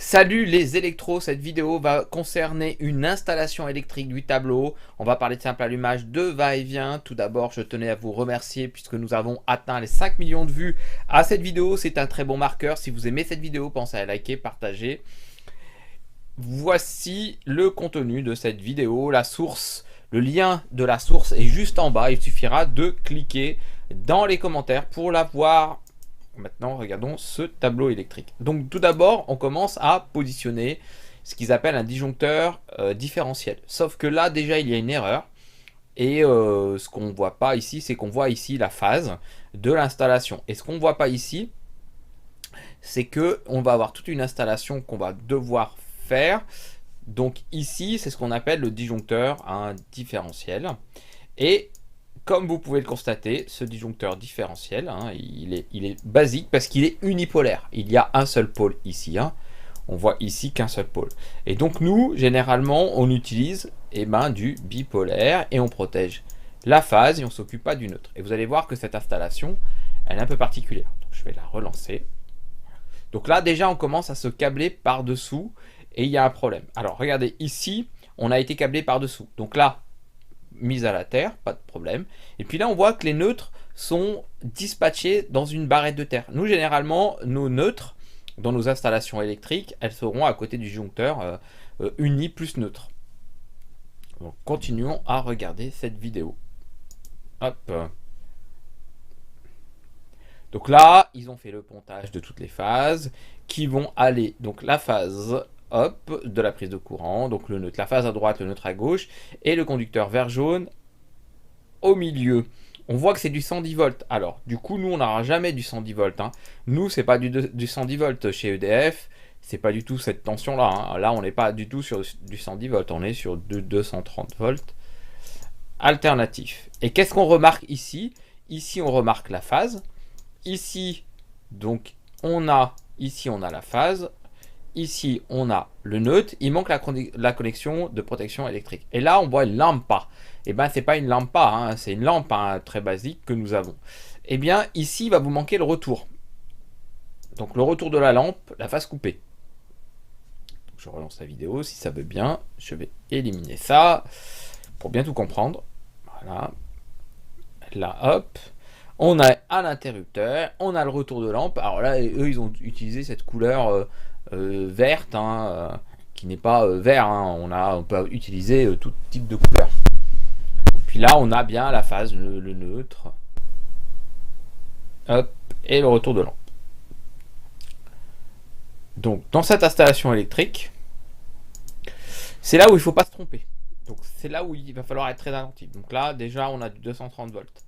Salut les électros, cette vidéo va concerner une installation électrique du tableau. On va parler de simple allumage de va-et-vient. Tout d'abord, je tenais à vous remercier puisque nous avons atteint les 5 millions de vues à cette vidéo. C'est un très bon marqueur. Si vous aimez cette vidéo, pensez à liker, partager. Voici le contenu de cette vidéo. La source, le lien de la source est juste en bas. Il suffira de cliquer dans les commentaires pour la voir. Maintenant, regardons ce tableau électrique. Donc, tout d'abord, on commence à positionner ce qu'ils appellent un disjoncteur différentiel. Sauf que là, déjà, il y a une erreur. Et ce qu'on ne voit pas ici, c'est qu'on voit ici la phase de l'installation. Et ce qu'on ne voit pas ici, c'est qu'on va avoir toute une installation qu'on va devoir faire. Donc ici, c'est ce qu'on appelle le disjoncteur un différentiel. Et comme vous pouvez le constater, ce disjoncteur différentiel, il est basique parce qu'il est unipolaire. Il y a un seul pôle ici. On voit ici qu'un seul pôle. Et donc nous, généralement, on utilise du bipolaire et on protège la phase et on ne s'occupe pas du neutre. Et vous allez voir que cette installation, elle est un peu particulière. Donc, je vais la relancer. Donc là, déjà, on commence à se câbler par-dessous et il y a un problème. Alors, regardez, ici, on a été câblé par-dessous. Donc là, mise à la terre, pas de problème. Et puis là, on voit que les neutres sont dispatchés dans une barrette de terre. Nous, généralement, nos neutres, dans nos installations électriques, elles seront à côté du disjoncteur uni plus neutre. Donc, continuons à regarder cette vidéo. Hop. Donc là, ils ont fait le pontage de toutes les phases qui vont aller. Donc la phase hop, de la prise de courant, donc le neutre, la phase à droite, le neutre à gauche, et le conducteur vert jaune au milieu. On voit que c'est du 110 volts. Alors, du coup, nous, on n'aura jamais du 110 volts. Nous, c'est pas du 110 volts chez EDF. C'est pas du tout cette tension-là. Là, on n'est pas du tout sur du 110 volts. On est sur du 230 volts alternatif. Et qu'est-ce qu'on remarque ici? Ici, on remarque la phase. Ici, donc, on a la phase. Ici, on a le neutre. Il manque la connexion de protection électrique. Et là, on voit une lampa. Et bien, c'est pas une lampa, c'est une lampe très basique que nous avons. Et bien, ici, il va vous manquer le retour. Donc, le retour de la lampe, la phase coupée. Donc, je relance la vidéo, si ça veut bien. Je vais éliminer ça pour bien tout comprendre. Voilà. Là, hop. On a un interrupteur, on a le retour de lampe. Alors là, eux, ils ont utilisé cette couleur verte, qui n'est pas vert. On peut utiliser tout type de couleur. Puis là, on a bien la phase, le neutre. Hop, et le retour de lampe. Donc, dans cette installation électrique, c'est là où il ne faut pas se tromper. Donc, c'est là où il va falloir être très attentif. Donc là, déjà, on a du 230 volts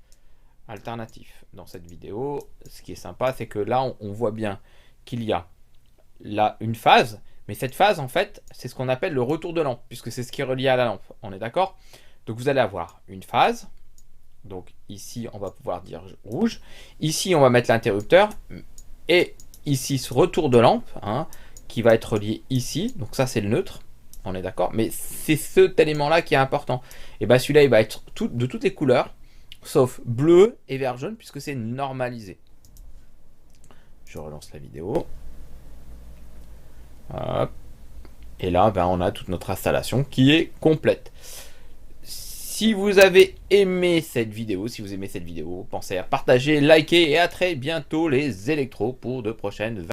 alternatif dans cette vidéo. Ce qui est sympa, c'est que là, on voit bien qu'il y a là une phase, mais cette phase, en fait, c'est ce qu'on appelle le retour de lampe, puisque c'est ce qui est relié à la lampe. On est d'accord? Donc, vous allez avoir une phase. Donc, ici, on va pouvoir dire rouge. Ici, on va mettre l'interrupteur. Et ici, ce retour de lampe, qui va être relié ici. Donc, ça, c'est le neutre. On est d'accord? Mais c'est cet élément-là qui est important. Et bien, celui-là, il va être de toutes les couleurs, sauf bleu et vert jaune, puisque c'est normalisé. Je relance la vidéo. Hop. Et là, on a toute notre installation qui est complète. Si vous avez aimé cette vidéo, pensez à partager, liker et à très bientôt les électros pour de prochaines